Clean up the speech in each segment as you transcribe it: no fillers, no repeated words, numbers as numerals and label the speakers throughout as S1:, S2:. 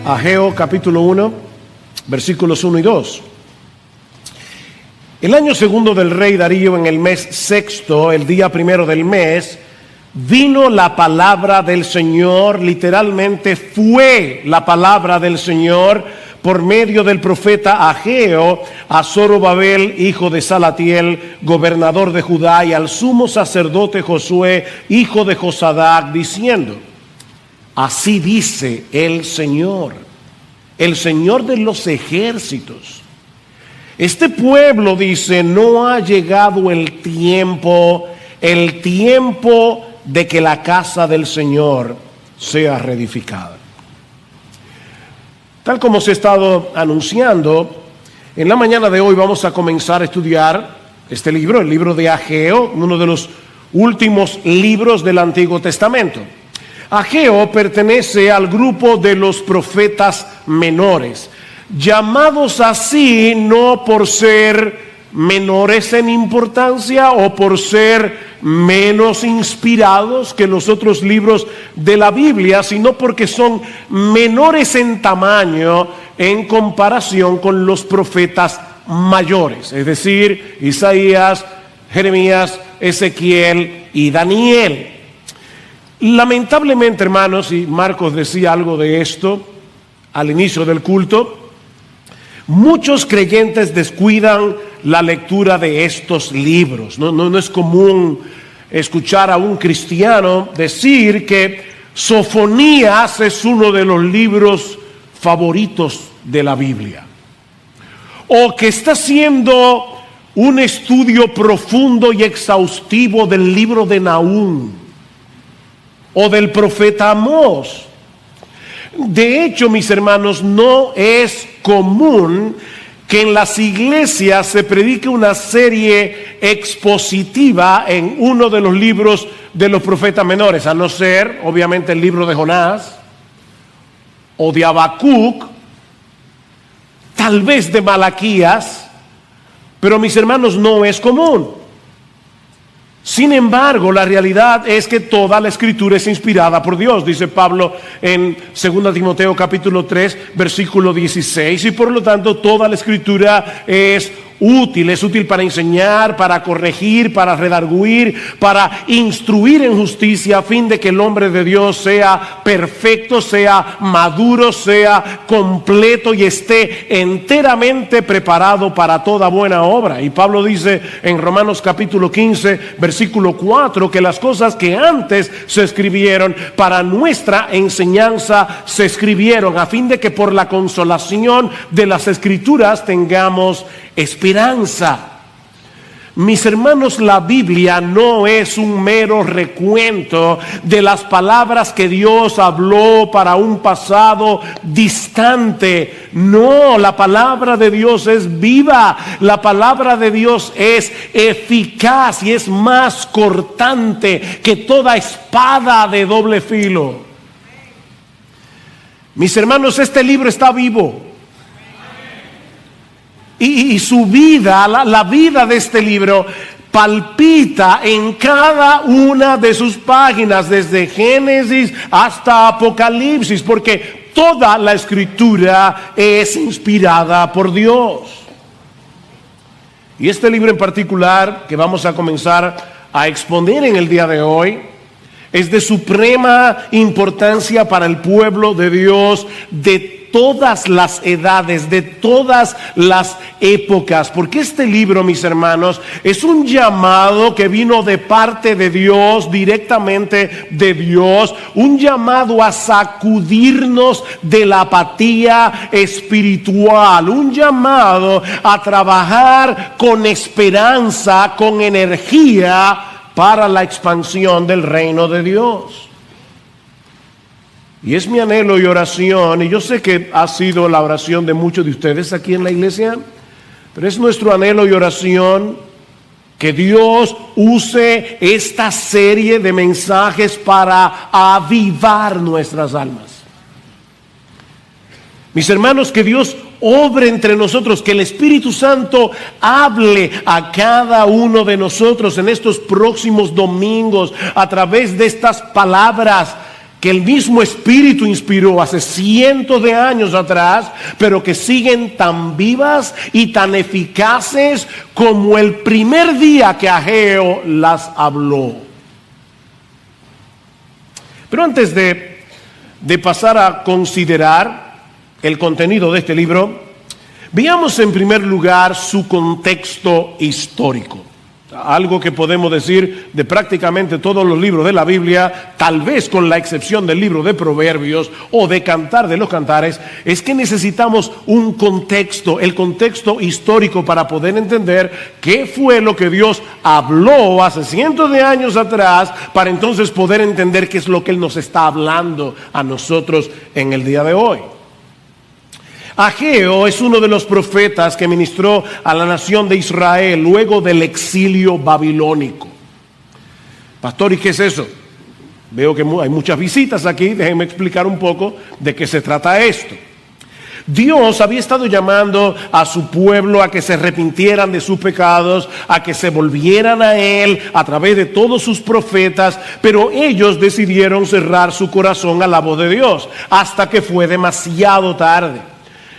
S1: Ageo capítulo 1, versículos 1 y 2. El año segundo del rey Darío, en el mes sexto, el día primero del mes, vino la palabra del Señor, literalmente fue la palabra del Señor por medio del profeta Ageo a Zorobabel, hijo de Salatiel, gobernador de Judá, y al sumo sacerdote Josué, hijo de Josadac, diciendo: así dice el Señor de los ejércitos. Este pueblo dice: no ha llegado el tiempo de que la casa del Señor sea reedificada. Tal como se ha estado anunciando, en la mañana de hoy vamos a comenzar a estudiar este libro, el libro de Ageo, uno de los últimos libros del Antiguo Testamento. Ageo pertenece al grupo de los profetas menores, llamados así no por ser menores en importancia o por ser menos inspirados que los otros libros de la Biblia, sino porque son menores en tamaño en comparación con los profetas mayores, es decir, Isaías, Jeremías, Ezequiel y Daniel. Lamentablemente, hermanos, y Marcos decía algo de esto al inicio del culto, muchos creyentes descuidan la lectura de estos libros. No es común escuchar a un cristiano decir que Sofonías es uno de los libros favoritos de la Biblia, o que está haciendo un estudio profundo y exhaustivo del libro de Nahum o del profeta Amós. De hecho, mis hermanos, no es común que en las iglesias se predique una serie expositiva en uno de los libros de los profetas menores, a no ser, obviamente, el libro de Jonás o de Habacuc, tal vez de Malaquías, pero mis hermanos, no es común. Sin embargo, la realidad es que toda la Escritura es inspirada por Dios, dice Pablo en 2 Timoteo capítulo 3, versículo 16, y por lo tanto toda la Escritura es útil para enseñar, para corregir, para redarguir, para instruir en justicia, a fin de que el hombre de Dios sea perfecto, sea maduro, sea completo y esté enteramente preparado para toda buena obra. Y Pablo dice en Romanos capítulo 15, versículo 4, que las cosas que antes se escribieron para nuestra enseñanza se escribieron, a fin de que por la consolación de las Escrituras tengamos esperanza. Mis hermanos, la Biblia no es un mero recuento de las palabras que Dios habló para un pasado distante. No, la palabra de Dios es viva, la palabra de Dios es eficaz y es más cortante que toda espada de doble filo. Mis hermanos, este libro está vivo. Y su vida, la vida de este libro, palpita en cada una de sus páginas, desde Génesis hasta Apocalipsis, porque toda la Escritura es inspirada por Dios. Y este libro en particular, que vamos a comenzar a exponer en el día de hoy, es de suprema importancia para el pueblo de Dios de todas las edades, de todas las épocas, porque este libro, mis hermanos, es un llamado que vino de parte de Dios, directamente de Dios, un llamado a sacudirnos de la apatía espiritual, un llamado a trabajar con esperanza, con energía para la expansión del reino de Dios. Y es mi anhelo y oración, y yo sé que ha sido la oración de muchos de ustedes aquí en la iglesia, pero es nuestro anhelo y oración que Dios use esta serie de mensajes para avivar nuestras almas. Mis hermanos, que Dios obre entre nosotros, que el Espíritu Santo hable a cada uno de nosotros en estos próximos domingos a través de estas palabras que el mismo Espíritu inspiró hace cientos de años atrás, pero que siguen tan vivas y tan eficaces como el primer día que Ageo las habló. Pero antes de pasar a considerar el contenido de este libro, veamos en primer lugar su contexto histórico. Algo que podemos decir de prácticamente todos los libros de la Biblia, tal vez con la excepción del libro de Proverbios o de Cantar de los Cantares, es que necesitamos un contexto, el contexto histórico para poder entender qué fue lo que Dios habló hace cientos de años atrás, para entonces poder entender qué es lo que Él nos está hablando a nosotros en el día de hoy. Ageo es uno de los profetas que ministró a la nación de Israel luego del exilio babilónico. Pastor, ¿y qué es eso? Veo que hay muchas visitas aquí, déjenme explicar un poco de qué se trata esto. Dios había estado llamando a su pueblo a que se arrepintieran de sus pecados, a que se volvieran a Él a través de todos sus profetas, pero ellos decidieron cerrar su corazón a la voz de Dios hasta que fue demasiado tarde.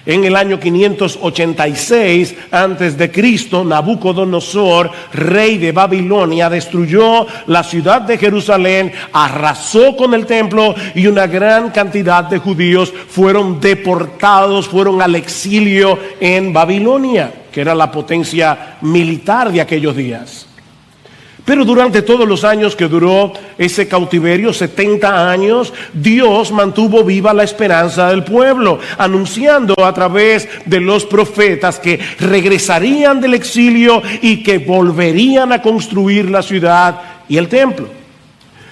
S1: En el año 586 antes de Cristo, Nabucodonosor, rey de Babilonia, destruyó la ciudad de Jerusalén, arrasó con el templo y una gran cantidad de judíos fueron deportados, fueron al exilio en Babilonia, que era la potencia militar de aquellos días. Pero durante todos los años que duró ese cautiverio, 70 años, Dios mantuvo viva la esperanza del pueblo, anunciando a través de los profetas que regresarían del exilio y que volverían a construir la ciudad y el templo.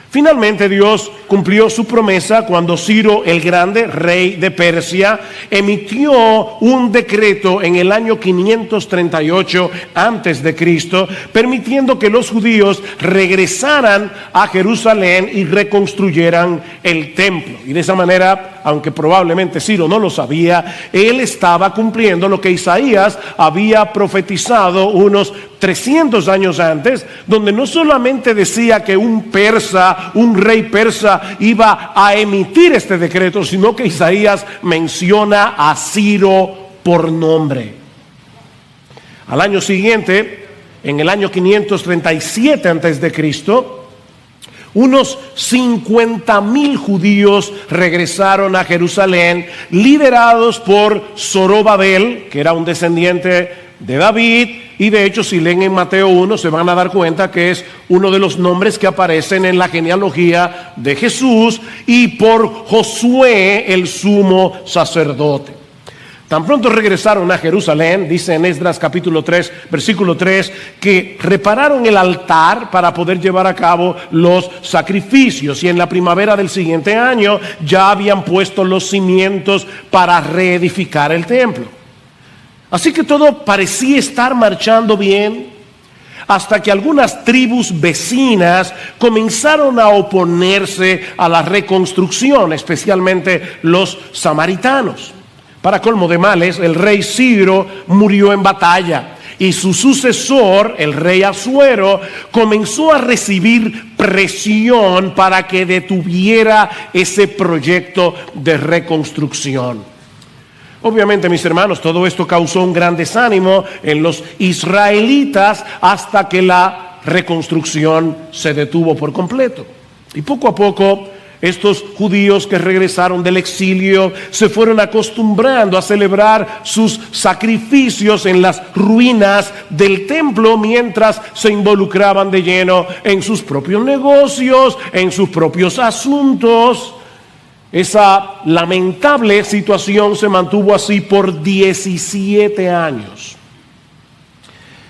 S1: Finalmente Dios cumplió su promesa cuando Ciro el Grande, rey de Persia, emitió un decreto en el año 538 antes de Cristo, permitiendo que los judíos regresaran a Jerusalén y reconstruyeran el templo. Y de esa manera, aunque probablemente Ciro no lo sabía, él estaba cumpliendo lo que Isaías había profetizado unos 300 años antes, donde no solamente decía que un rey persa iba a emitir este decreto, sino que Isaías menciona a Ciro por nombre. Al año siguiente, en el año 537 antes de Cristo, unos 50,000 judíos regresaron a Jerusalén, liderados por Zorobabel, que era un descendiente de David, y de hecho si leen en Mateo 1 se van a dar cuenta que es uno de los nombres que aparecen en la genealogía de Jesús, y por Josué el sumo sacerdote. Tan pronto regresaron a Jerusalén, dice en Esdras capítulo 3, versículo 3, que repararon el altar para poder llevar a cabo los sacrificios, y en la primavera del siguiente año ya habían puesto los cimientos para reedificar el templo. Así que todo parecía estar marchando bien, hasta que algunas tribus vecinas comenzaron a oponerse a la reconstrucción, especialmente los samaritanos. Para colmo de males, el rey Ciro murió en batalla, y su sucesor, el rey Asuero, comenzó a recibir presión para que detuviera ese proyecto de reconstrucción. Obviamente, mis hermanos, todo esto causó un gran desánimo en los israelitas hasta que la reconstrucción se detuvo por completo. Y poco a poco, estos judíos que regresaron del exilio se fueron acostumbrando a celebrar sus sacrificios en las ruinas del templo mientras se involucraban de lleno en sus propios negocios, en sus propios asuntos. Esa lamentable situación se mantuvo así por 17 años,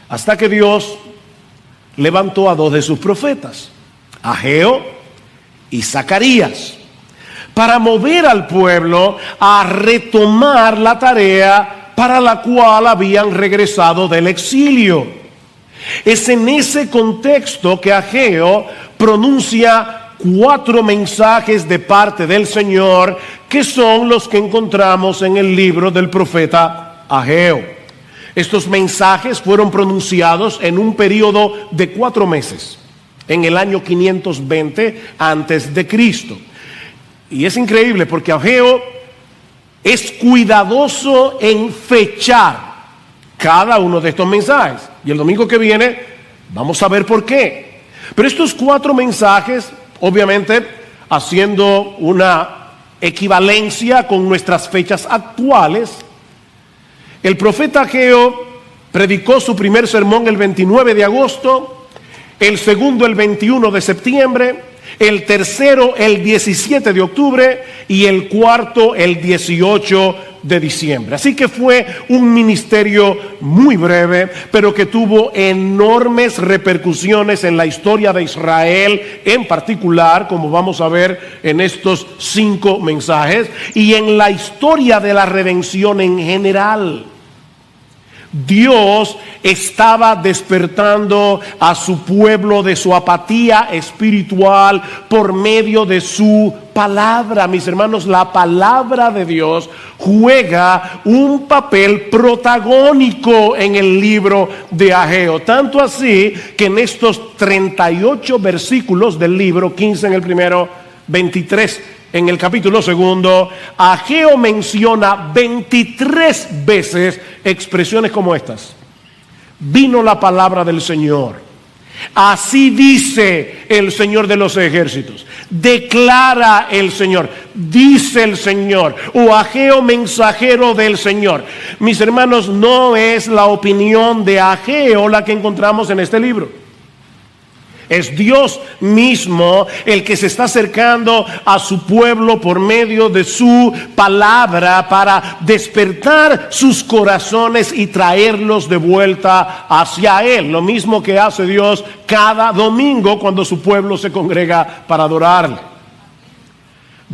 S1: hasta que Dios levantó a dos de sus profetas, Ageo y Zacarías, para mover al pueblo a retomar la tarea para la cual habían regresado del exilio. Es en ese contexto que Ageo pronuncia 4 mensajes de parte del Señor, que son los que encontramos en el libro del profeta Ageo. Estos mensajes fueron pronunciados en un periodo de 4 meses, en el año 520 antes de Cristo. Y es increíble porque Ageo es cuidadoso en fechar cada uno de estos mensajes. Y el domingo que viene vamos a ver por qué. Pero estos 4 mensajes, obviamente haciendo una equivalencia con nuestras fechas actuales, el profeta Ageo predicó su primer sermón el 29 de agosto, el segundo el 21 de septiembre, el tercero el 17 de octubre y el cuarto el 18 de diciembre. Así que fue un ministerio muy breve, pero que tuvo enormes repercusiones en la historia de Israel en particular, como vamos a ver en estos 5 mensajes, y en la historia de la redención en general. Dios estaba despertando a su pueblo de su apatía espiritual por medio de su palabra. Mis hermanos, la palabra de Dios juega un papel protagónico en el libro de Ageo. Tanto así que en estos 38 versículos del libro, 15 en el primero, 23 en el capítulo segundo, Ageo menciona 23 veces expresiones como estas. Vino la palabra del Señor. Así dice el Señor de los ejércitos. Declara el Señor. Dice el Señor. O Ageo, mensajero del Señor. Mis hermanos, no es la opinión de Ageo la que encontramos en este libro. Es Dios mismo el que se está acercando a su pueblo por medio de su palabra para despertar sus corazones y traerlos de vuelta hacia Él. Lo mismo que hace Dios cada domingo cuando su pueblo se congrega para adorarle.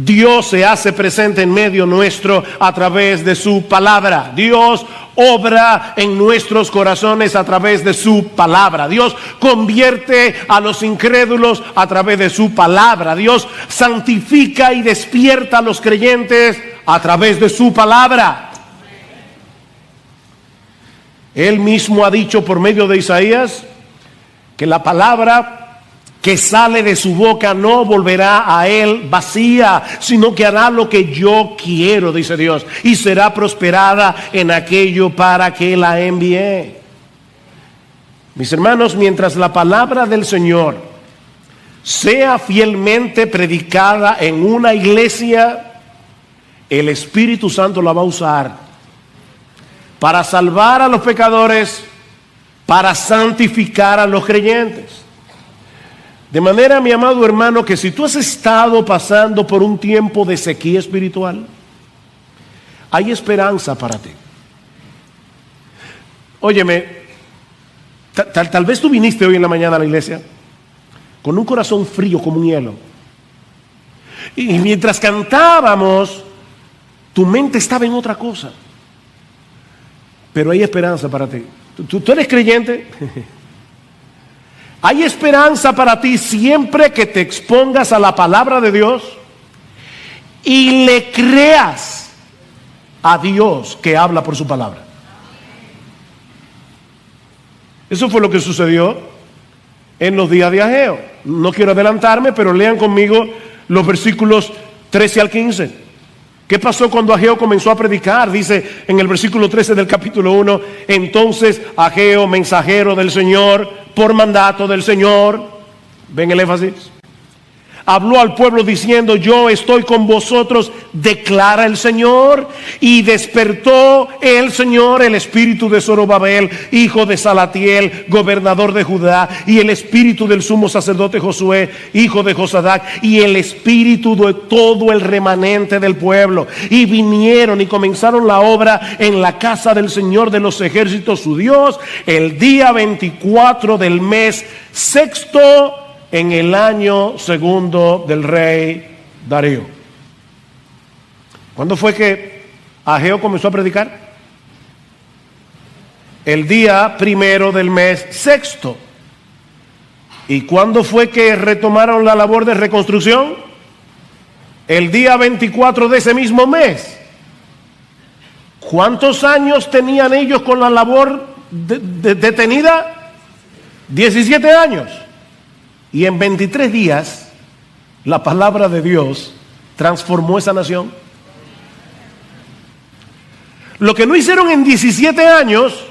S1: Dios se hace presente en medio nuestro a través de su palabra. Dios obra en nuestros corazones a través de su palabra. Dios convierte a los incrédulos a través de su palabra. Dios santifica y despierta a los creyentes a través de su palabra. Él mismo ha dicho por medio de Isaías que la palabra que sale de su boca no volverá a él vacía, sino que hará lo que yo quiero, dice Dios, y será prosperada en aquello para que la envié. Mis hermanos, mientras la palabra del Señor sea fielmente predicada en una iglesia, el Espíritu Santo la va a usar para salvar a los pecadores, para santificar a los creyentes. De manera, mi amado hermano, que si tú has estado pasando por un tiempo de sequía espiritual, hay esperanza para ti. Óyeme, tal vez tú viniste hoy en la mañana a la iglesia con un corazón frío como un hielo. Y mientras cantábamos, tu mente estaba en otra cosa. Pero hay esperanza para ti. ¿Tú eres creyente? Hay esperanza para ti siempre que te expongas a la palabra de Dios y le creas a Dios que habla por su palabra. Eso fue lo que sucedió en los días de Ageo. No quiero adelantarme, pero lean conmigo los versículos 13 al 15. ¿Qué pasó cuando Ageo comenzó a predicar? Dice en el versículo 13 del capítulo 1, entonces Ageo, mensajero del Señor, por mandato del Señor, ven el énfasis, habló al pueblo diciendo, yo estoy con vosotros, declara el Señor. Y despertó el Señor el espíritu de Zorobabel, hijo de Salatiel, gobernador de Judá, y el espíritu del sumo sacerdote Josué, hijo de Josadac, y el espíritu de todo el remanente del pueblo. Y vinieron y comenzaron la obra en la casa del Señor de los ejércitos, su Dios, el día 24 del mes sexto, en el año segundo del rey Darío. ¿Cuándo fue que Ageo comenzó a predicar? El día primero del mes sexto. ¿Y cuándo fue que retomaron la labor de reconstrucción? El día 24 de ese mismo mes. ¿Cuántos años tenían ellos con la labor detenida? 17 años. Y en 23 días, la palabra de Dios transformó esa nación. Lo que no hicieron en 17 años,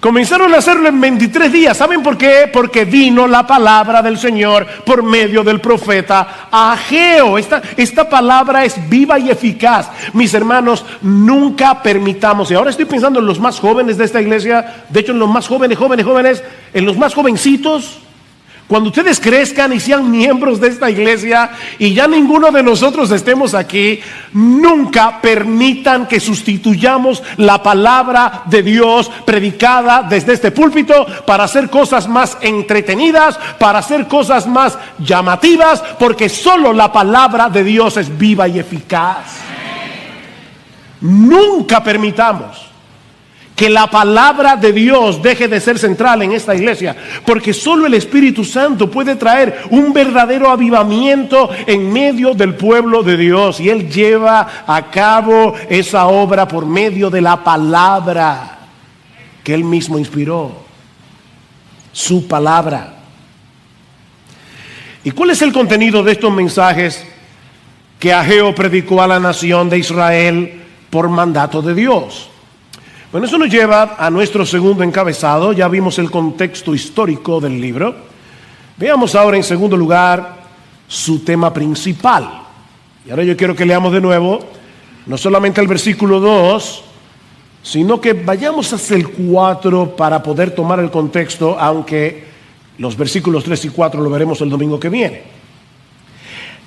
S1: comenzaron a hacerlo en 23 días. ¿Saben por qué? Porque vino la palabra del Señor por medio del profeta Ageo. Esta palabra es viva y eficaz. Mis hermanos, nunca permitamos, y ahora estoy pensando en los más jóvenes de esta iglesia, de hecho en los más jóvenes, en los más jovencitos. Cuando ustedes crezcan y sean miembros de esta iglesia y ya ninguno de nosotros estemos aquí, nunca permitan que sustituyamos la palabra de Dios predicada desde este púlpito para hacer cosas más entretenidas, para hacer cosas más llamativas, porque solo la palabra de Dios es viva y eficaz. Nunca permitamos que la palabra de Dios deje de ser central en esta iglesia, porque solo el Espíritu Santo puede traer un verdadero avivamiento en medio del pueblo de Dios, y Él lleva a cabo esa obra por medio de la palabra que Él mismo inspiró, su palabra. ¿Y cuál es el contenido de estos mensajes que Ageo predicó a la nación de Israel por mandato de Dios? Bueno, eso nos lleva a nuestro segundo encabezado. Ya vimos el contexto histórico del libro. Veamos ahora en segundo lugar su tema principal. Y ahora yo quiero que leamos de nuevo, no solamente el versículo 2, sino que vayamos hasta el 4 para poder tomar el contexto, aunque los versículos 3 y 4 lo veremos el domingo que viene.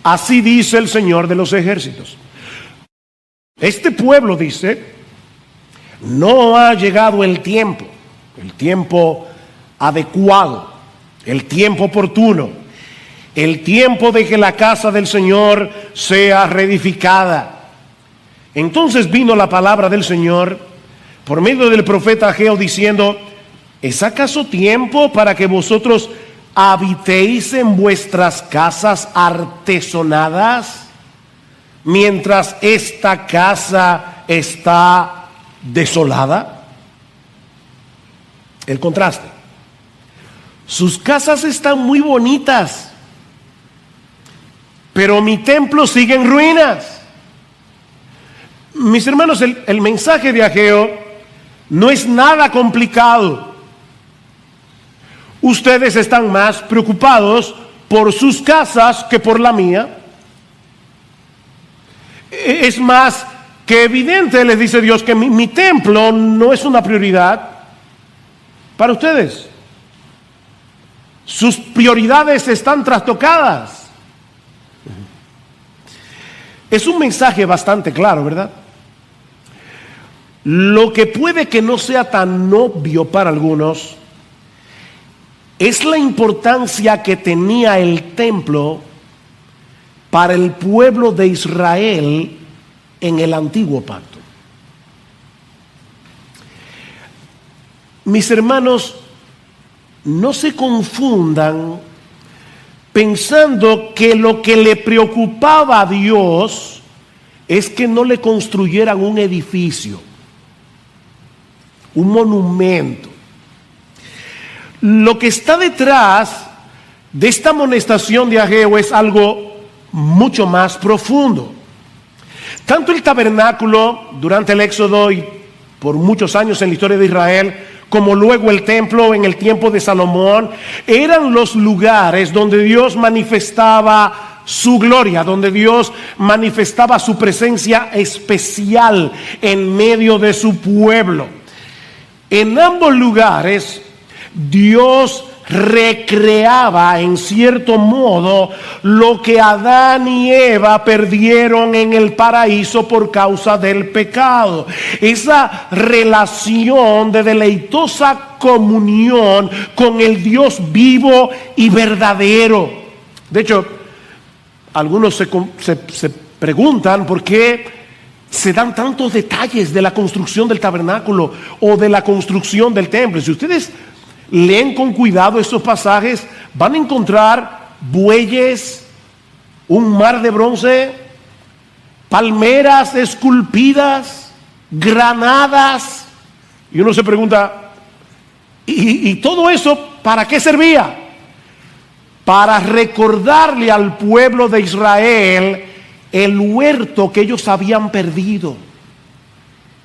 S1: Así dice el Señor de los ejércitos. Este pueblo dice: no ha llegado el tiempo adecuado, el tiempo oportuno, el tiempo de que la casa del Señor sea reedificada. Entonces vino la palabra del Señor por medio del profeta Ageo diciendo: ¿es acaso tiempo para que vosotros habitéis en vuestras casas artesonadas, mientras esta casa está desolada? El contraste. Sus casas están muy bonitas, pero mi templo sigue en ruinas. Mis hermanos, el mensaje de Ageo no es nada complicado. Ustedes están más preocupados por sus casas que por la mía. Es más que evidente, les dice Dios, que mi templo no es una prioridad para ustedes. Sus prioridades están trastocadas. Es un mensaje bastante claro, ¿verdad? Lo que puede que no sea tan obvio para algunos es la importancia que tenía el templo para el pueblo de Israel en el antiguo pacto. Mis hermanos, no se confundan pensando que lo que le preocupaba a Dios es que no le construyeran un edificio, un monumento. Lo que está detrás de esta amonestación de Ageo es algo mucho más profundo. Tanto el tabernáculo durante el Éxodo y por muchos años en la historia de Israel, como luego el templo en el tiempo de Salomón, eran los lugares donde Dios manifestaba su gloria, donde Dios manifestaba su presencia especial en medio de su pueblo. En ambos lugares, Dios recreaba en cierto modo lo que Adán y Eva perdieron en el paraíso por causa del pecado. Esa relación de deleitosa comunión con el Dios vivo y verdadero. De hecho, algunos se preguntan por qué se dan tantos detalles de la construcción del tabernáculo o de la construcción del templo. Si ustedes leen con cuidado estos pasajes, van a encontrar bueyes, un mar de bronce, palmeras esculpidas, granadas. Y uno se pregunta, ¿y todo eso para qué servía? para recordarle al pueblo de Israel el huerto que ellos habían perdido,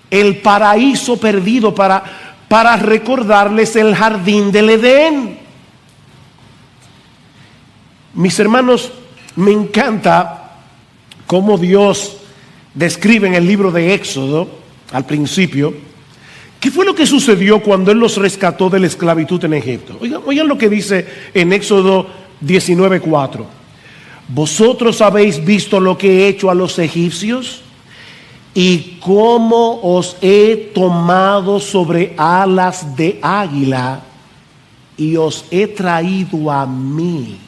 S1: el paraíso perdido, para recordarles el jardín del Edén. Mis hermanos, me encanta cómo Dios describe en el libro de Éxodo, al principio, qué fue lo que sucedió cuando Él los rescató de la esclavitud en Egipto. Oigan lo que dice en Éxodo 19:4. Vosotros habéis visto lo que he hecho a los egipcios y cómo os he tomado sobre alas de águila y os he traído a mí.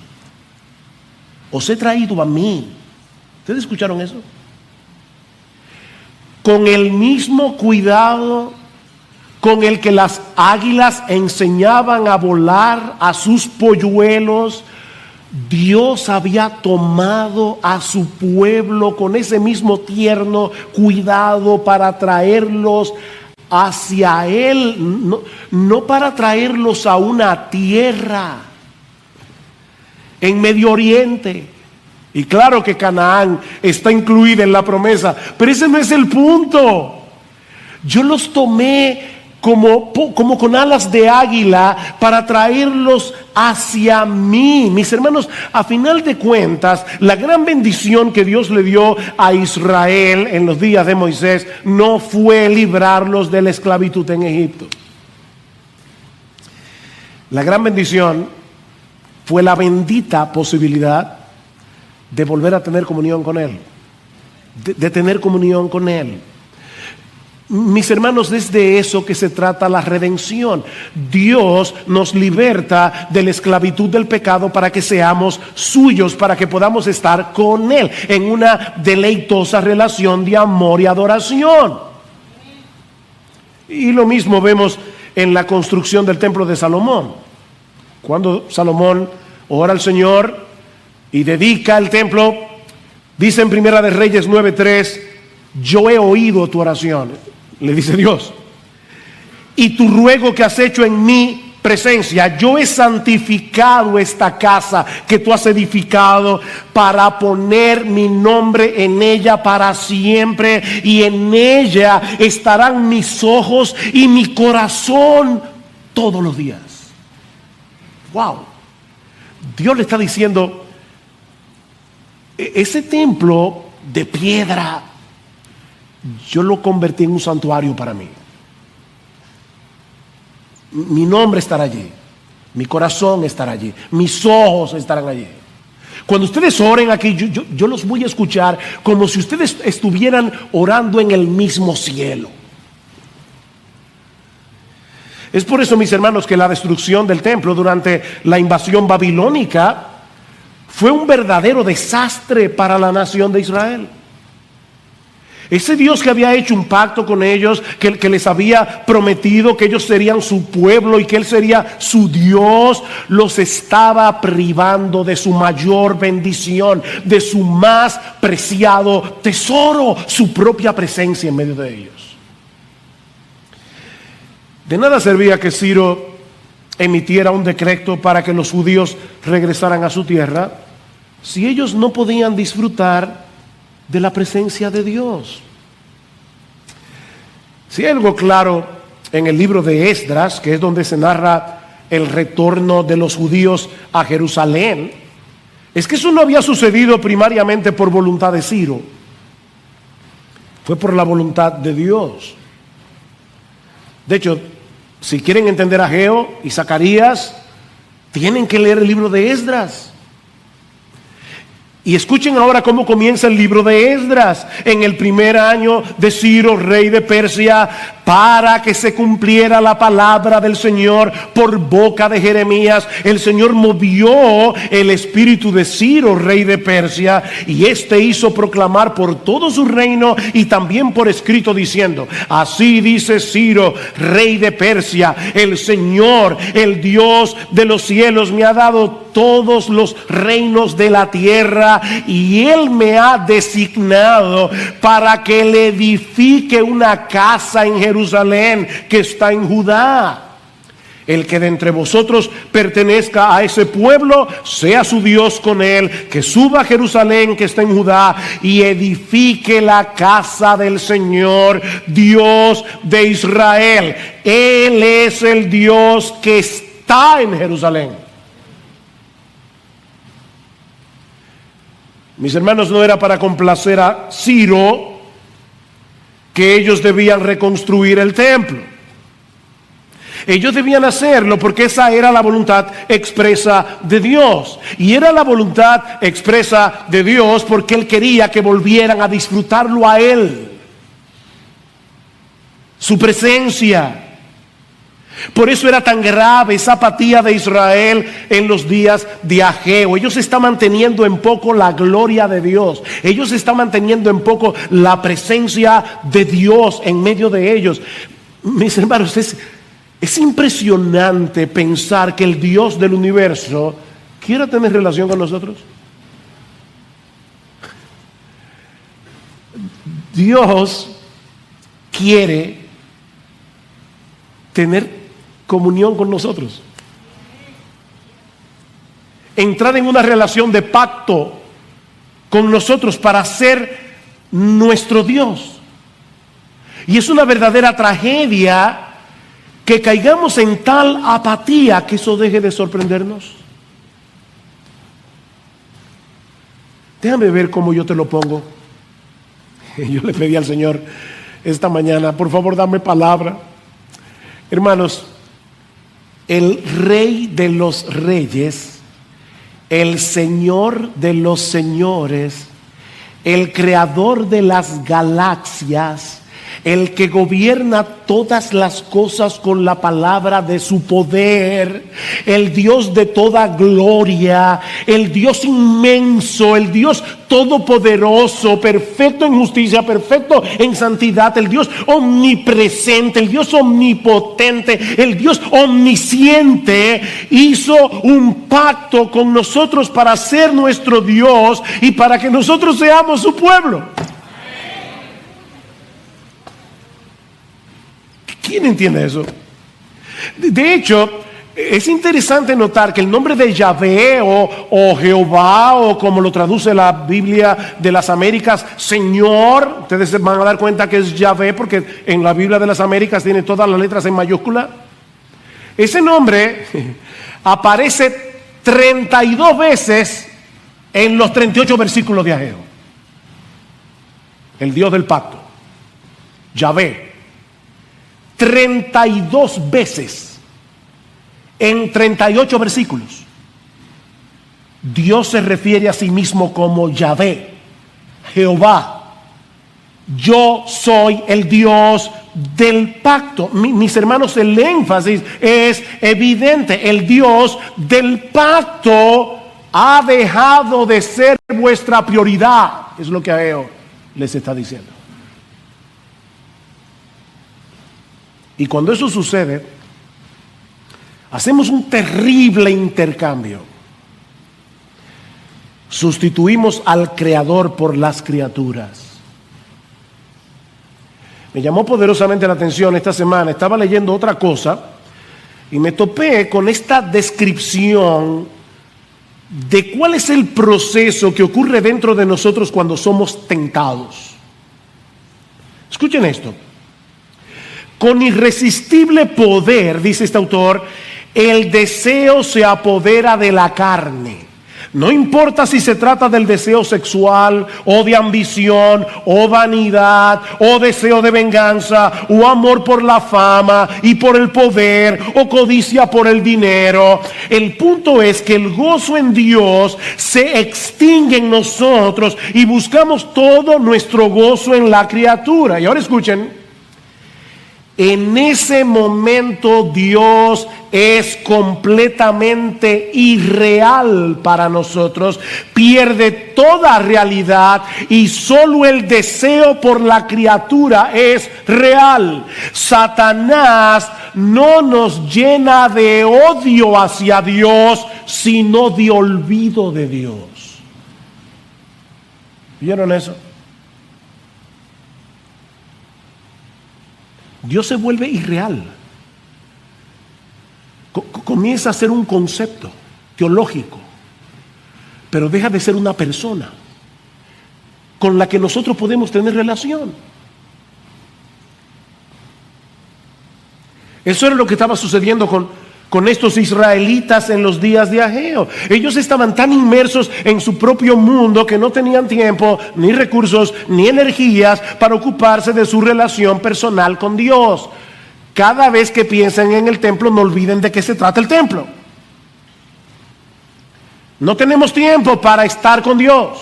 S1: Os he traído a mí. ¿Ustedes escucharon eso? Con el mismo cuidado con el que las águilas enseñaban a volar a sus polluelos, Dios había tomado a su pueblo con ese mismo tierno cuidado para traerlos hacia Él, no para traerlos a una tierra en Medio Oriente. Y claro que Canaán está incluida en la promesa, pero ese no es el punto. Yo los tomé como con alas de águila para traerlos hacia mí. Mis hermanos, a final de cuentas, la gran bendición que Dios le dio a Israel en los días de Moisés no fue librarlos de la esclavitud en Egipto. La gran bendición fue la bendita posibilidad de volver a tener comunión con Él, de tener comunión con Él. Mis hermanos, es de eso que se trata la redención. Dios nos liberta de la esclavitud del pecado para que seamos suyos, para que podamos estar con Él en una deleitosa relación de amor y adoración. Y lo mismo vemos en la construcción del templo de Salomón. Cuando Salomón ora al Señor y dedica el templo, dice en Primera de Reyes 9:3, yo he oído tu oración, le dice Dios, y tu ruego que has hecho en mi presencia. Yo he santificado esta casa que tú has edificado para poner mi nombre en ella para siempre, y en ella estarán mis ojos y mi corazón todos los días. Wow. Dios le está diciendo, ese templo de piedra yo lo convertí en un santuario para mí. Mi nombre estará allí, mi corazón estará allí, mis ojos estarán allí. Cuando ustedes oren aquí, yo los voy a escuchar como si ustedes estuvieran orando en el mismo cielo. Es por eso, mis hermanos, que la destrucción del templo durante la invasión babilónica fue un verdadero desastre para la nación de Israel. Ese Dios que había hecho un pacto con ellos, que les había prometido que ellos serían su pueblo y que Él sería su Dios, los estaba privando de su mayor bendición, de su más preciado tesoro, su propia presencia en medio de ellos. De nada servía que Ciro emitiera un decreto para que los judíos regresaran a su tierra si ellos no podían disfrutar de la presencia de Dios. Si hay algo claro en el libro de Esdras, que es donde se narra el retorno de los judíos a Jerusalén, es que eso no había sucedido primariamente por voluntad de Ciro, fue por la voluntad de Dios. De hecho, si quieren entender a Ageo y Zacarías, tienen que leer el libro de Esdras. Y escuchen ahora cómo comienza el libro de Esdras. En el primer año de Ciro, rey de Persia, para que se cumpliera la palabra del Señor por boca de Jeremías, el Señor movió el espíritu de Ciro, rey de Persia, y éste hizo proclamar por todo su reino y también por escrito, diciendo: así dice Ciro, rey de Persia, el Señor, el Dios de los cielos, me ha dado todos los reinos de la tierra, y Él me ha designado para que le edifique una casa en Jerusalén que está en Judá. El que de entre vosotros pertenezca a ese pueblo, sea su Dios con él, que suba a Jerusalén que está en Judá y edifique la casa del Señor, Dios de Israel. Él es el Dios que está en Jerusalén. Mis hermanos, no era para complacer a Ciro que ellos debían reconstruir el templo. Ellos debían hacerlo porque esa era la voluntad expresa de Dios. Y era la voluntad expresa de Dios porque Él quería que volvieran a disfrutarlo a Él. Su presencia. Por eso era tan grave esa apatía de Israel en los días de Ageo. Ellos están manteniendo en poco la gloria de Dios. Ellos están manteniendo en poco la presencia de Dios en medio de ellos. Mis hermanos, es impresionante pensar que el Dios del universo quiera tener relación con nosotros. Dios quiere tener comunión con nosotros. Entrar en una relación de pacto con nosotros para ser nuestro Dios. Y es una verdadera tragedia que caigamos en tal apatía que eso deje de sorprendernos. Déjame ver cómo yo te lo pongo. Yo le pedí al Señor esta mañana, por favor dame palabra. Hermanos, el Rey de los Reyes, el Señor de los Señores, el Creador de las galaxias, el que gobierna todas las cosas con la palabra de su poder, el Dios de toda gloria, el Dios inmenso, el Dios todopoderoso, perfecto en justicia, perfecto en santidad, el Dios omnipresente, el Dios omnipotente, el Dios omnisciente, hizo un pacto con nosotros para ser nuestro Dios y para que nosotros seamos su pueblo. ¿Quién entiende eso? De hecho, es interesante notar que el nombre de Yahvé o Jehová, o como lo traduce la Biblia de las Américas, Señor, ustedes se van a dar cuenta que es Yahvé porque en la Biblia de las Américas tiene todas las letras en mayúscula. Ese nombre aparece 32 veces en los 38 versículos de Ageo. El Dios del pacto, Yahvé. 32 veces en 38 versículos. Dios se refiere a sí mismo como Yahvé, Jehová. Yo soy el Dios del pacto. Mis hermanos, el énfasis es evidente. El Dios del pacto ha dejado de ser vuestra prioridad. Es lo que Ageo les está diciendo. Y cuando eso sucede, hacemos un terrible intercambio. Sustituimos al Creador por las criaturas. Me llamó poderosamente la atención esta semana. Estaba leyendo otra cosa y me topé con esta descripción de cuál es el proceso que ocurre dentro de nosotros cuando somos tentados. Escuchen esto. Con irresistible poder, dice este autor, el deseo se apodera de la carne. No importa si se trata del deseo sexual, o de ambición, o vanidad, o deseo de venganza, o amor por la fama y por el poder, o codicia por el dinero. El punto es que el gozo en Dios se extingue en nosotros y buscamos todo nuestro gozo en la criatura. Y ahora escuchen. En ese momento Dios es completamente irreal para nosotros, pierde toda realidad y solo el deseo por la criatura es real. Satanás no nos llena de odio hacia Dios, sino de olvido de Dios. ¿Vieron eso? Dios se vuelve irreal. comienza a ser un concepto teológico, pero deja de ser una persona con la que nosotros podemos tener relación. Eso era lo que estaba sucediendo con estos israelitas en los días de Ageo. Ellos estaban tan inmersos en su propio mundo que no tenían tiempo, ni recursos, ni energías para ocuparse de su relación personal con Dios. Cada vez que piensen en el templo, no olviden de qué se trata el templo. No tenemos tiempo para estar con Dios.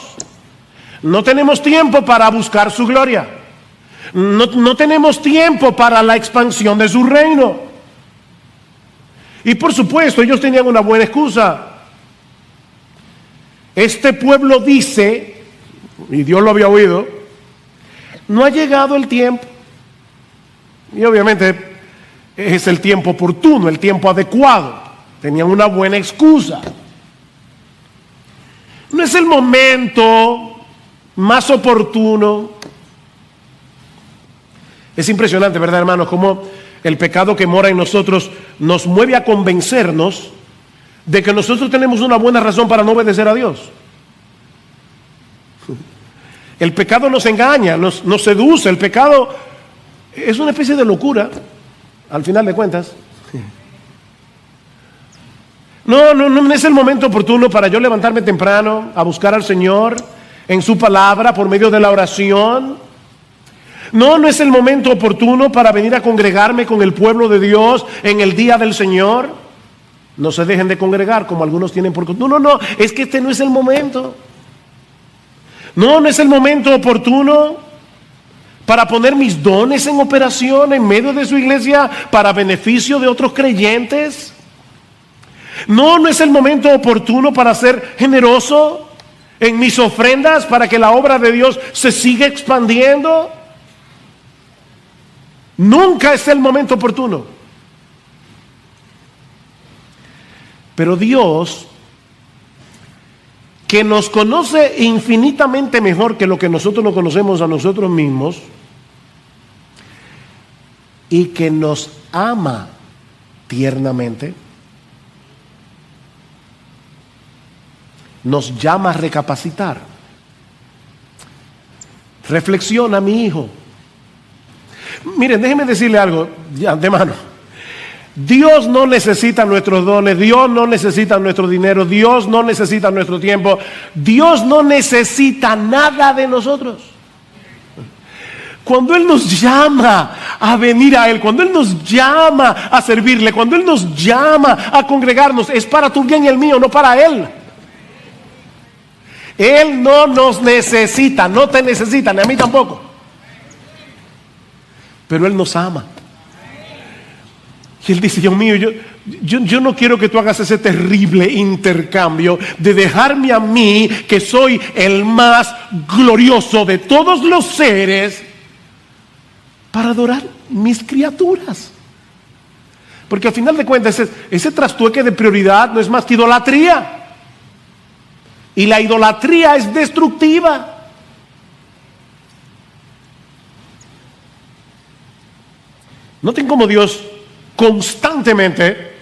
S1: No tenemos tiempo para buscar su gloria. No tenemos tiempo para la expansión de su reino. Y por supuesto, ellos tenían una buena excusa. Este pueblo dice, y Dios lo había oído, no ha llegado el tiempo. Y obviamente es el tiempo oportuno, el tiempo adecuado. Tenían una buena excusa. No es el momento más oportuno. Es impresionante, ¿verdad, hermanos? Cómo el pecado que mora en nosotros nos mueve a convencernos de que nosotros tenemos una buena razón para no obedecer a Dios. El pecado nos engaña, nos seduce. El pecado es una especie de locura, al final de cuentas. No es el momento oportuno para yo levantarme temprano a buscar al Señor en su palabra por medio de la oración. No es el momento oportuno para venir a congregarme con el pueblo de Dios en el día del Señor. No se dejen de congregar como algunos tienen por costumbre. No, es que este no es el momento. No es el momento oportuno para poner mis dones en operación en medio de su iglesia para beneficio de otros creyentes. No es el momento oportuno para ser generoso en mis ofrendas para que la obra de Dios se siga expandiendo. Nunca es el momento oportuno. Pero Dios, que nos conoce infinitamente mejor que lo que nosotros nos conocemos a nosotros mismos, y que nos ama tiernamente, nos llama a recapacitar. Reflexiona, mi hijo. Miren, déjenme decirle algo de antemano. Dios no necesita nuestros dones, Dios no necesita nuestro dinero, Dios no necesita nuestro tiempo, Dios no necesita nada de nosotros. Cuando Él nos llama a venir a Él, cuando Él nos llama a servirle, cuando Él nos llama a congregarnos, es para tu bien y el mío, no para Él. Él no nos necesita, no te necesita, ni a mí tampoco. Pero Él nos ama. Y Él dice, Dios mío, yo no quiero que tú hagas ese terrible intercambio de dejarme a mí, que soy el más glorioso de todos los seres, para adorar mis criaturas. Porque al final de cuentas ese trastueque de prioridad no es más que idolatría. Y la idolatría es destructiva. Noten cómo Dios constantemente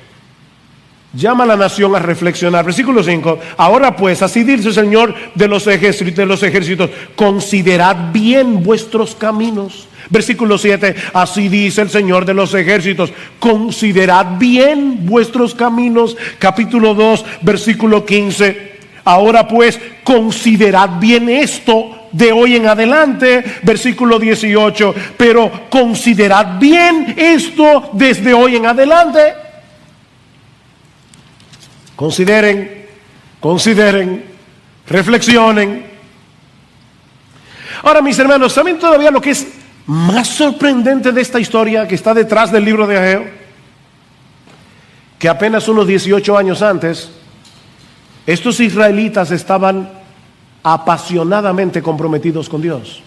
S1: llama a la nación a reflexionar. Versículo 5. Ahora pues, así dice el Señor de los ejércitos, considerad bien vuestros caminos. Versículo 7. Así dice el Señor de los ejércitos, considerad bien vuestros caminos. Capítulo 2, versículo 15. Ahora pues, considerad bien esto de hoy en adelante. Versículo 18. Pero considerad bien esto desde hoy en adelante. Consideren, reflexionen. Ahora, mis hermanos, ¿saben todavía lo que es más sorprendente de esta historia que está detrás del libro de Ageo? Que apenas unos 18 años antes, estos israelitas estaban apasionadamente comprometidos con Dios.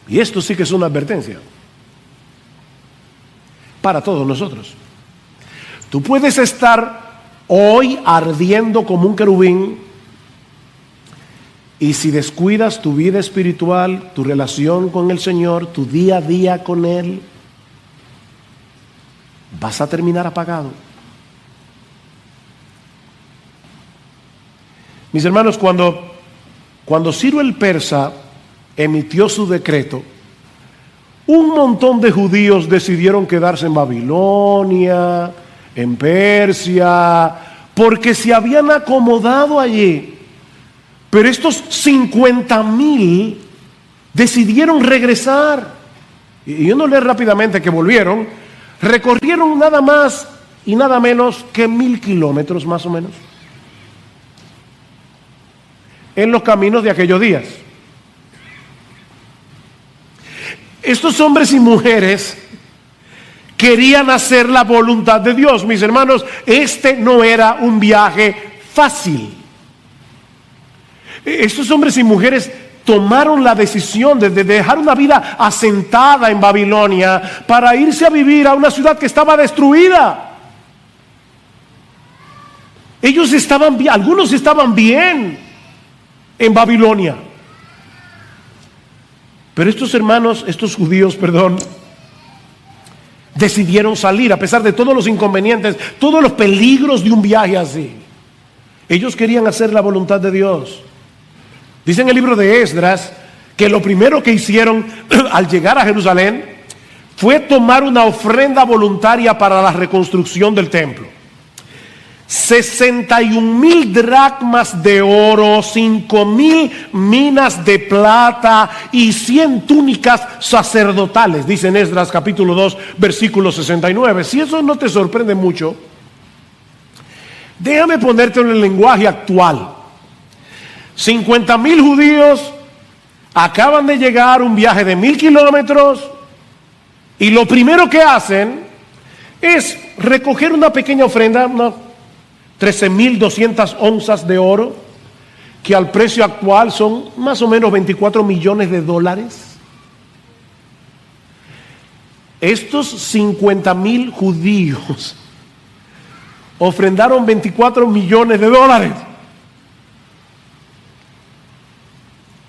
S1: Y esto sí que es una advertencia para todos nosotros. Tú puedes estar hoy ardiendo como un querubín, y si descuidas tu vida espiritual, tu relación con el Señor, tu día a día con Él, vas a terminar apagado. Mis hermanos, cuando Ciro el Persa emitió su decreto, un montón de judíos decidieron quedarse en Babilonia, en Persia, porque se habían acomodado allí. Pero estos 50,000 decidieron regresar. Y uno lee rápidamente que volvieron, recorrieron nada más y nada menos que 1,000 kilómetros más o menos en los caminos de aquellos días. Estos hombres y mujeres querían hacer la voluntad de Dios. Mis hermanos, este no era un viaje fácil. Estos hombres y mujeres tomaron la decisión de dejar una vida asentada en Babilonia para irse a vivir a una ciudad que estaba destruida. Ellos estaban bien, algunos estaban bien en Babilonia. Pero estos judíos, decidieron salir a pesar de todos los inconvenientes, todos los peligros de un viaje así. Ellos querían hacer la voluntad de Dios. Dice en el libro de Esdras que lo primero que hicieron al llegar a Jerusalén fue tomar una ofrenda voluntaria para la reconstrucción del templo. 61,000 dracmas de oro, 5,000 minas de plata y 100 túnicas sacerdotales, dice en Esdras capítulo 2, versículo 69. Si eso no te sorprende mucho, déjame ponerte en el lenguaje actual. 50,000 judíos acaban de llegar un viaje de 1,000 kilómetros y lo primero que hacen es recoger una pequeña ofrenda, 13,200 onzas de oro, que al precio actual son más o menos 24 millones de dólares. Estos 50,000 judíos ofrendaron 24 millones de dólares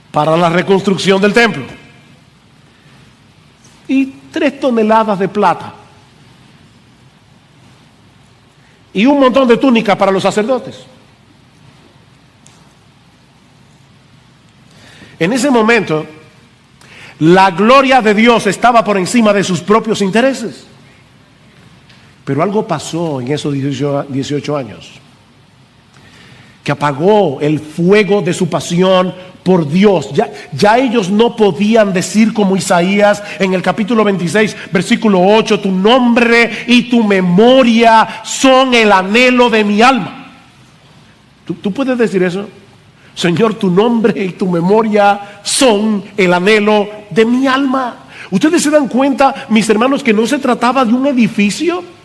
S1: para la reconstrucción del templo y 3 toneladas de plata y un montón de túnicas para los sacerdotes. En ese momento, la gloria de Dios estaba por encima de sus propios intereses. Pero algo pasó en esos 18 años que apagó el fuego de su pasión por Dios. Ya ellos no podían decir como Isaías en el capítulo 26, versículo 8, tu nombre y tu memoria son el anhelo de mi alma. ¿Tú puedes decir eso? Señor, tu nombre y tu memoria son el anhelo de mi alma. ¿Ustedes se dan cuenta, mis hermanos, que no se trataba de un edificio?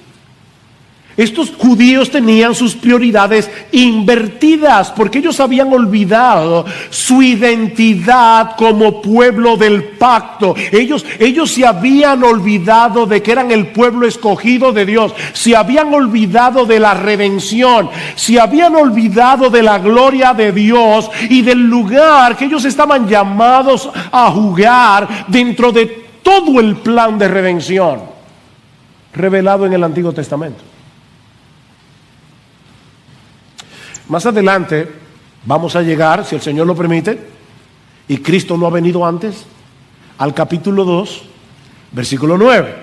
S1: Estos judíos tenían sus prioridades invertidas porque ellos habían olvidado su identidad como pueblo del pacto. Ellos se habían olvidado de que eran el pueblo escogido de Dios. Se habían olvidado de la redención. Se habían olvidado de la gloria de Dios y del lugar que ellos estaban llamados a jugar dentro de todo el plan de redención revelado en el Antiguo Testamento. Más adelante vamos a llegar, si el Señor lo permite, y Cristo no ha venido antes, al capítulo 2, versículo 9.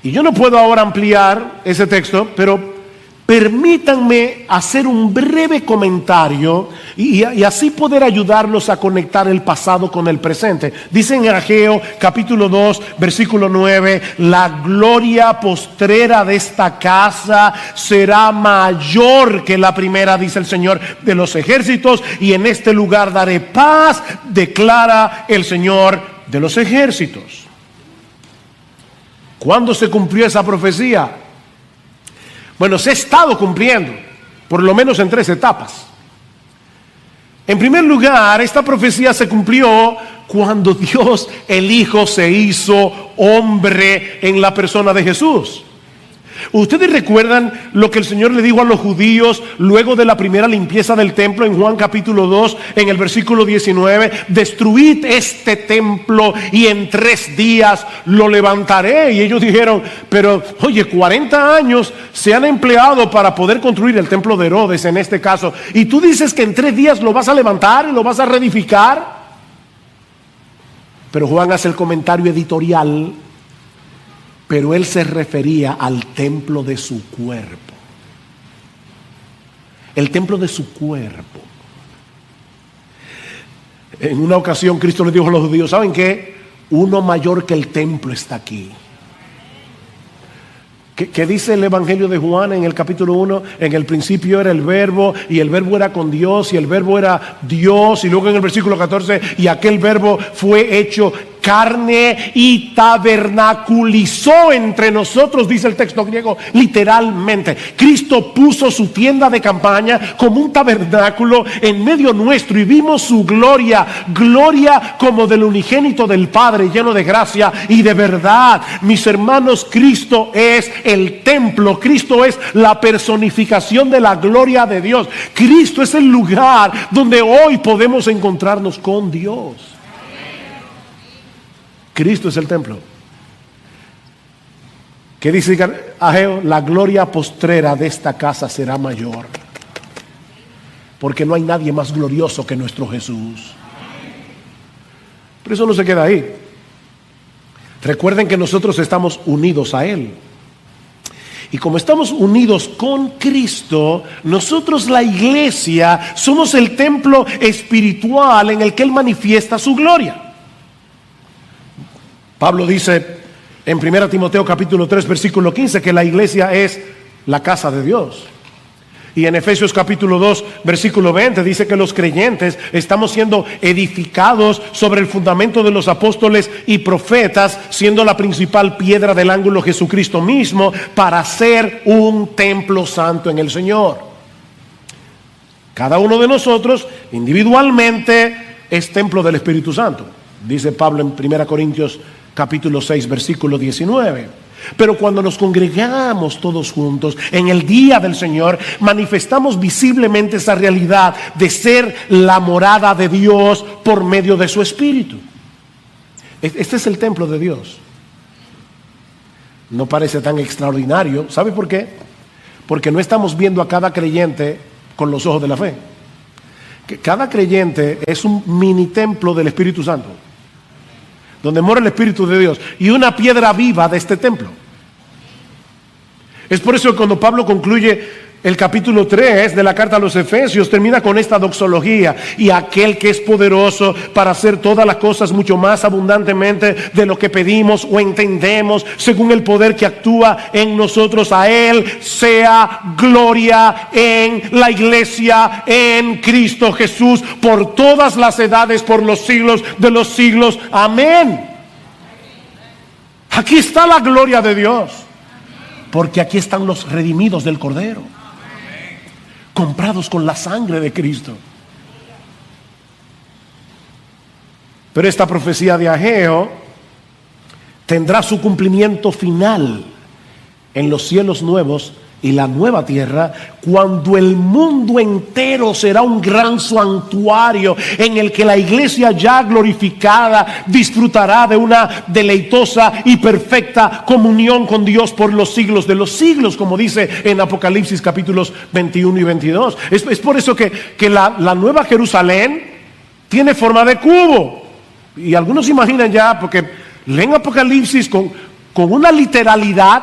S1: Y yo no puedo ahora ampliar ese texto, pero permítanme hacer un breve comentario y así poder ayudarlos a conectar el pasado con el presente. Dice en Ageo capítulo 2 versículo 9, la gloria postrera de esta casa será mayor que la primera, dice el Señor de los ejércitos, y en este lugar daré paz, declara el Señor de los ejércitos. ¿Cuándo se cumplió esa profecía? Bueno, se ha estado cumpliendo, por lo menos en 3 etapas. En primer lugar, esta profecía se cumplió cuando Dios el Hijo se hizo hombre en la persona de Jesús. Ustedes recuerdan lo que el Señor le dijo a los judíos luego de la primera limpieza del templo en Juan capítulo 2, en el versículo 19: destruid este templo y en 3 días lo levantaré. Y ellos dijeron: pero oye, 40 años se han empleado para poder construir el templo de Herodes en este caso, y tú dices que en 3 días lo vas a levantar y lo vas a reedificar. Pero Juan hace el comentario editorial: pero él se refería al templo de su cuerpo. El templo de su cuerpo. En una ocasión Cristo le dijo a los judíos: ¿saben qué? Uno mayor que el templo está aquí. ¿Qué dice el Evangelio de Juan en el capítulo 1? En el principio era el verbo, y el verbo era con Dios, y el verbo era Dios. Y luego en el versículo 14: y aquel verbo fue hecho carne y tabernaculizó entre nosotros, dice el texto griego, literalmente. Cristo puso su tienda de campaña como un tabernáculo en medio nuestro, y vimos su gloria, gloria como del unigénito del Padre, lleno de gracia y de verdad. Mis hermanos, Cristo es el templo, Cristo es la personificación de la gloria de Dios. Cristo es el lugar donde hoy podemos encontrarnos con Dios. Cristo es el templo. ¿Qué dice Ageo? La gloria postrera de esta casa será mayor, porque no hay nadie más glorioso que nuestro Jesús. Pero eso no se queda ahí. Recuerden que nosotros estamos unidos a Él. Y como estamos unidos con Cristo, nosotros, la iglesia, somos el templo espiritual en el que Él manifiesta su gloria. Pablo dice en 1 Timoteo capítulo 3 versículo 15 que la iglesia es la casa de Dios. Y en Efesios capítulo 2 versículo 20 dice que los creyentes estamos siendo edificados sobre el fundamento de los apóstoles y profetas, siendo la principal piedra del ángulo Jesucristo mismo, para ser un templo santo en el Señor. Cada uno de nosotros individualmente es templo del Espíritu Santo, dice Pablo en 1 Corintios capítulo 6 versículo 19. Pero cuando nos congregamos todos juntos en el día del Señor, manifestamos visiblemente esa realidad de ser la morada de Dios por medio de su Espíritu. Este es el templo de Dios. No parece tan extraordinario. ¿Sabe por qué? Porque no estamos viendo a cada creyente con los ojos de la fe. Cada creyente es un mini templo del Espíritu Santo, donde mora el Espíritu de Dios, y una piedra viva de este templo. Es por eso que cuando Pablo concluye el capítulo 3 de la carta a los Efesios, termina con esta doxología: y aquel que es poderoso para hacer todas las cosas mucho más abundantemente de lo que pedimos o entendemos, según el poder que actúa en nosotros, a Él sea gloria en la iglesia, en Cristo Jesús, por todas las edades, por los siglos de los siglos. Amén. Aquí está la gloria de Dios, porque aquí están los redimidos del Cordero, comprados con la sangre de Cristo. Pero esta profecía de Ageo tendrá su cumplimiento final en los cielos nuevos y la nueva tierra, cuando el mundo entero será un gran santuario en el que la iglesia ya glorificada disfrutará de una deleitosa y perfecta comunión con Dios por los siglos de los siglos, como dice en Apocalipsis capítulos 21 y 22. Es por eso que la nueva Jerusalén tiene forma de cubo. Y algunos se imaginan ya, porque leen Apocalipsis con una literalidad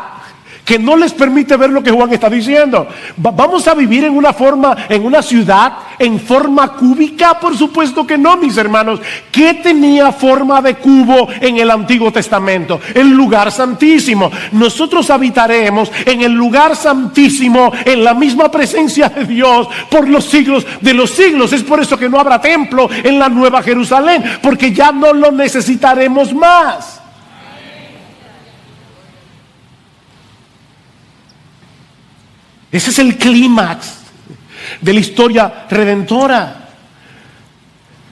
S1: que no les permite ver lo que Juan está diciendo. ¿Vamos a vivir en una ciudad en forma cúbica? Por supuesto que no, mis hermanos. ¿Qué tenía forma de cubo en el Antiguo Testamento? El lugar santísimo. Nosotros habitaremos en el lugar santísimo, en la misma presencia de Dios por los siglos de los siglos. Es por eso que no habrá templo en la Nueva Jerusalén, porque ya no lo necesitaremos más. Ese es el clímax de la historia redentora.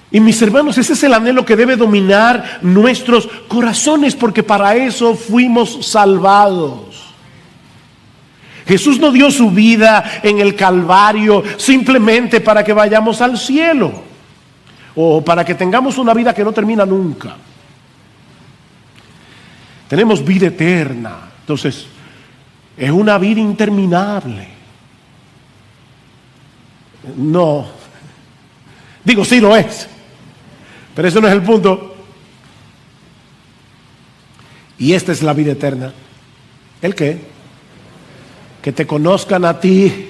S1: Y mis hermanos, ese es el anhelo que debe dominar nuestros corazones, porque para eso fuimos salvados. Jesús no dio su vida en el Calvario simplemente para que vayamos al cielo o para que tengamos una vida que no termina nunca. Tenemos vida eterna, entonces es una vida interminable. No, digo sí lo es, pero eso no es el punto. Y esta es la vida eterna. ¿El qué? Que te conozcan a ti,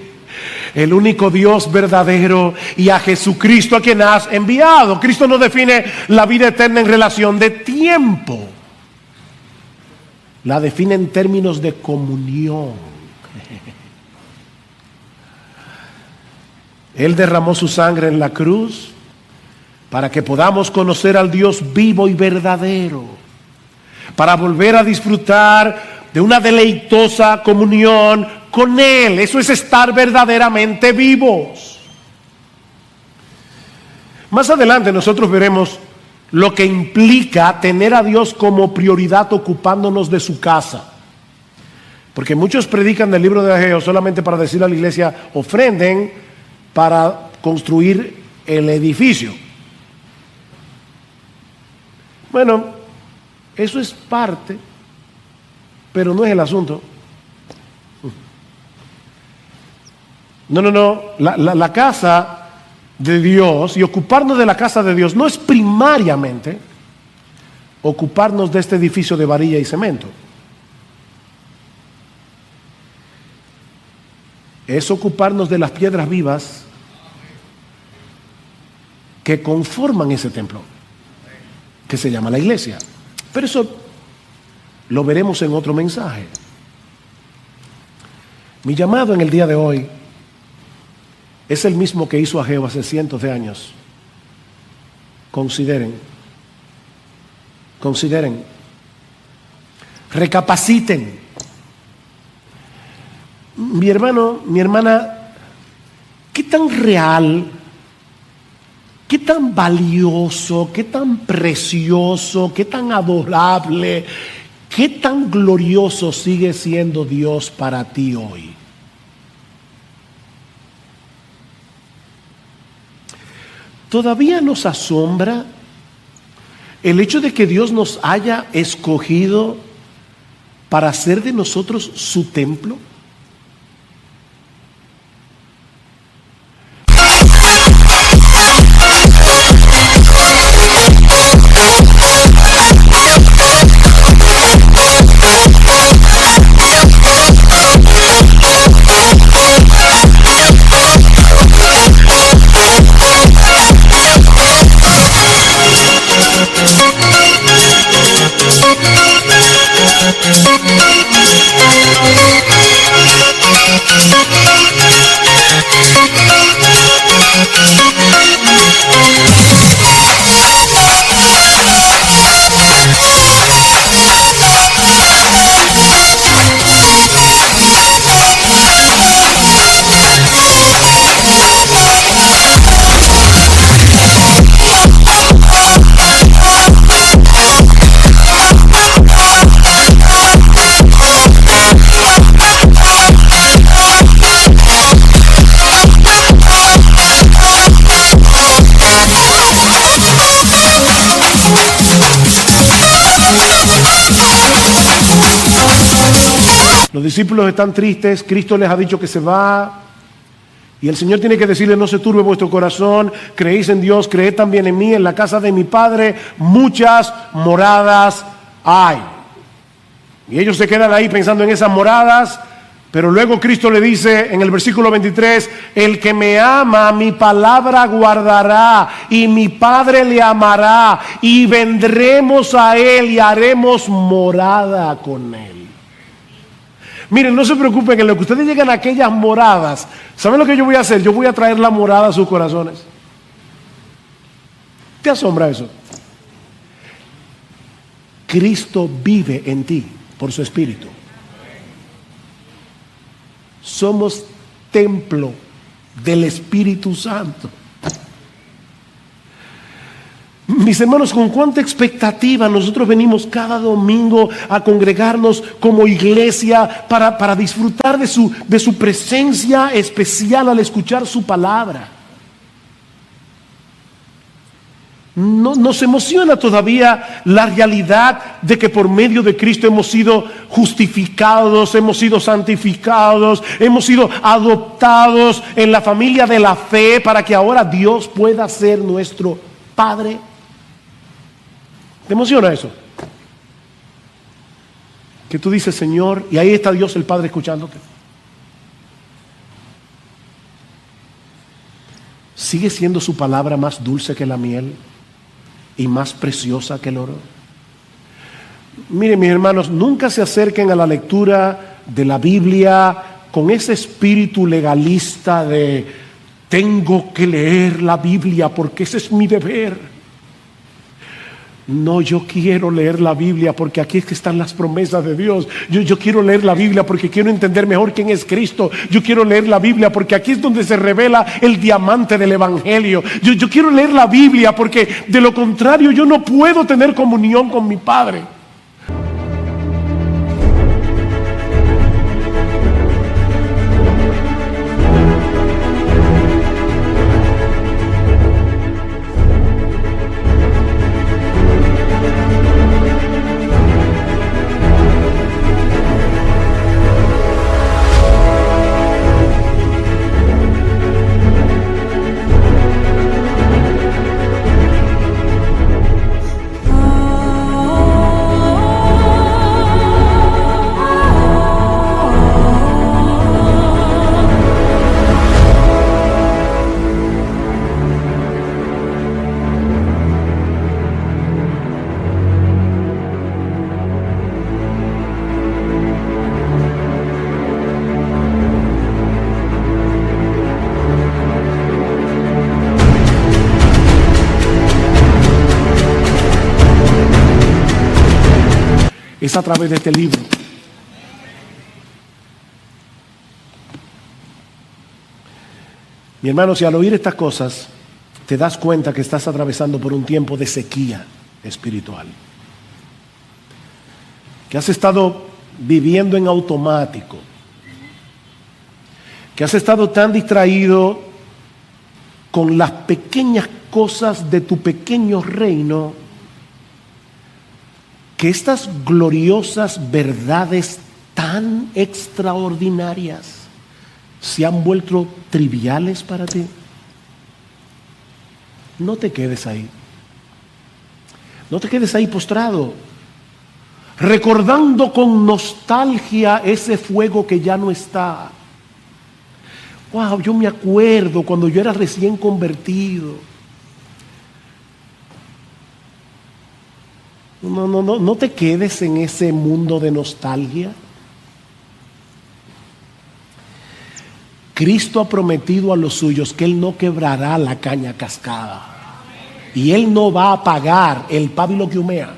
S1: el único Dios verdadero, y a Jesucristo a quien has enviado. Cristo no define la vida eterna en relación de tiempo, la define en términos de comunión. Él derramó su sangre en la cruz para que podamos conocer al Dios vivo y verdadero, para volver a disfrutar de una deleitosa comunión con Él. Eso es estar verdaderamente vivos. Más adelante nosotros veremos lo que implica tener a Dios como prioridad ocupándonos de su casa. Porque muchos predican del libro de Ageo solamente para decirle a la iglesia, ofrenden para construir el edificio. Bueno, eso es parte, pero no es el asunto. No. La casa de Dios y ocuparnos de la casa de Dios no es primariamente ocuparnos de este edificio de varilla y cemento. Es ocuparnos de las piedras vivas que conforman ese templo, que se llama la iglesia. Pero eso lo veremos en otro mensaje. Mi llamado en el día de hoy es el mismo que hizo Ageo hace cientos de años. Consideren, recapaciten. Mi hermano, mi hermana, ¿qué tan real, qué tan valioso, qué tan precioso, qué tan adorable, qué tan glorioso sigue siendo Dios para ti hoy? ¿Todavía nos asombra el hecho de que Dios nos haya escogido para hacer de nosotros su templo? Los discípulos están tristes, Cristo les ha dicho que se va y el Señor tiene que decirles: no se turbe vuestro corazón, creéis en Dios, creed también en mí, en la casa de mi Padre muchas moradas hay. Y ellos se quedan ahí pensando en esas moradas, pero luego Cristo le dice en el versículo 23: el que me ama, mi palabra guardará, y mi Padre le amará, y vendremos a él y haremos morada con él. Miren, no se preocupen, en lo que ustedes llegan a aquellas moradas, ¿saben lo que yo voy a hacer? Yo voy a traer la morada a sus corazones. ¿Te asombra eso? Cristo vive en ti por su Espíritu. Somos templo del Espíritu Santo. Mis hermanos, con cuánta expectativa nosotros venimos cada domingo a congregarnos como iglesia para disfrutar de su presencia especial al escuchar su palabra. No, nos emociona todavía la realidad de que por medio de Cristo hemos sido justificados, hemos sido santificados, hemos sido adoptados en la familia de la fe para que ahora Dios pueda ser nuestro Padre. ¿Te emociona eso? Que tú dices, Señor, y ahí está Dios el Padre escuchándote. ¿Sigue siendo su palabra más dulce que la miel y más preciosa que el oro? Miren, mis hermanos, nunca se acerquen a la lectura de la Biblia con ese espíritu legalista de tengo que leer la Biblia porque ese es mi deber. No, yo quiero leer la Biblia porque aquí es que están las promesas de Dios. Yo quiero leer la Biblia porque quiero entender mejor quién es Cristo. Yo quiero leer la Biblia porque aquí es donde se revela el diamante del Evangelio. Yo quiero leer la Biblia porque de lo contrario yo no puedo tener comunión con mi Padre. Es a través de este libro. Mi hermano, si al oír estas cosas te das cuenta que estás atravesando por un tiempo de sequía espiritual, que has estado viviendo en automático, que has estado tan distraído con las pequeñas cosas de tu pequeño reino, que estas gloriosas verdades tan extraordinarias se han vuelto triviales para ti. No te quedes ahí. No te quedes ahí postrado, recordando con nostalgia ese fuego que ya no está. Wow, yo me acuerdo cuando yo era recién convertido. No te quedes en ese mundo de nostalgia. Cristo ha prometido a los suyos que Él no quebrará la caña cascada y Él no va a apagar el pábilo que humea.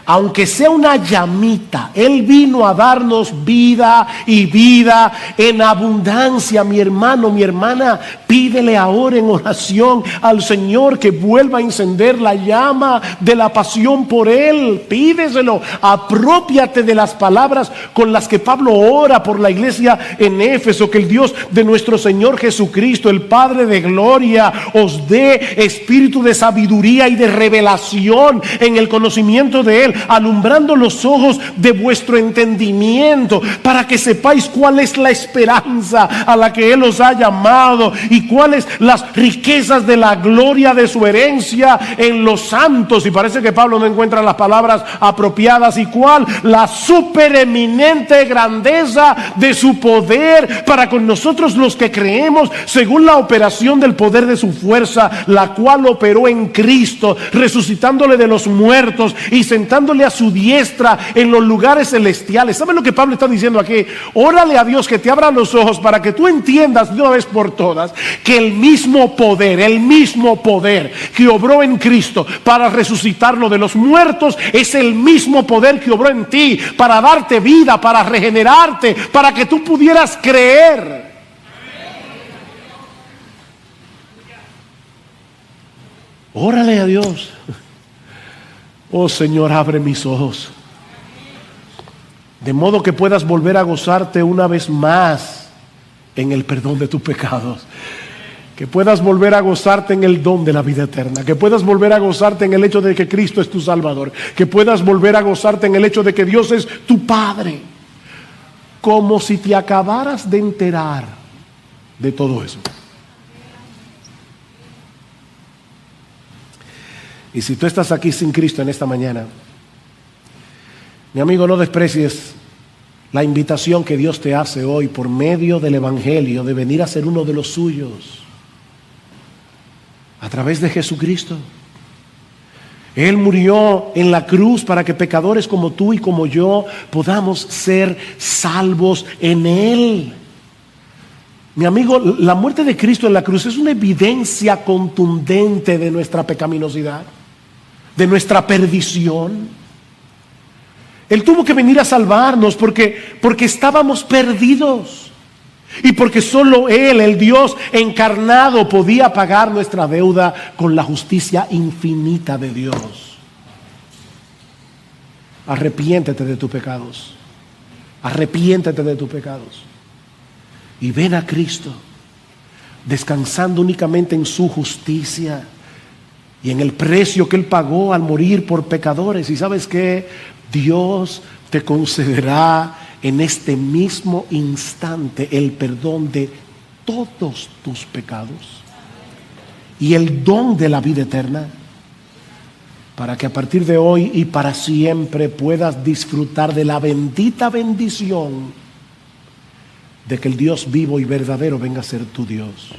S1: Aunque sea una llamita, Él vino a darnos vida y vida en abundancia. Mi hermano, mi hermana, pídele ahora en oración al Señor que vuelva a encender la llama de la pasión por Él. Pídeselo, apropiate de las palabras con las que Pablo ora por la iglesia en Éfeso. Que el Dios de nuestro Señor Jesucristo, el Padre de gloria, os dé espíritu de sabiduría y de revelación en el conocimiento de Él, alumbrando los ojos de vuestro entendimiento, para que sepáis cuál es la esperanza a la que Él os ha llamado y cuáles las riquezas de la gloria de su herencia en los santos. Y parece que Pablo no encuentra las palabras apropiadas. Y cuál la supereminente grandeza de su poder para con nosotros los que creemos, según la operación del poder de su fuerza, la cual operó en Cristo, resucitándole de los muertos y sentándole a su diestra en los lugares celestiales. ¿Saben lo que Pablo está diciendo aquí? Órale a Dios que te abra los ojos para que tú entiendas de una vez por todas que el mismo poder que obró en Cristo para resucitarlo de los muertos es el mismo poder que obró en ti para darte vida, para regenerarte, para que tú pudieras creer. Órale a Dios. Oh Señor, abre mis ojos, de modo que puedas volver a gozarte una vez más en el perdón de tus pecados, que puedas volver a gozarte en el don de la vida eterna, que puedas volver a gozarte en el hecho de que Cristo es tu Salvador, que puedas volver a gozarte en el hecho de que Dios es tu Padre, como si te acabaras de enterar de todo eso. Y si tú estás aquí sin Cristo en esta mañana, mi amigo, no desprecies la invitación que Dios te hace hoy por medio del Evangelio de venir a ser uno de los suyos a través de Jesucristo. Él murió en la cruz para que pecadores como tú y como yo podamos ser salvos en Él. Mi amigo, la muerte de Cristo en la cruz es una evidencia contundente de nuestra pecaminosidad, de nuestra perdición. Él tuvo que venir a salvarnos porque estábamos perdidos y porque solo Él, el Dios encarnado, podía pagar nuestra deuda con la justicia infinita de Dios. Arrepiéntete de tus pecados. Arrepiéntete de tus pecados. Y ven a Cristo, descansando únicamente en su justicia y en el precio que Él pagó al morir por pecadores. ¿Y sabes qué? Dios te concederá en este mismo instante el perdón de todos tus pecados y el don de la vida eterna, para que a partir de hoy y para siempre puedas disfrutar de la bendita bendición de que el Dios vivo y verdadero venga a ser tu Dios.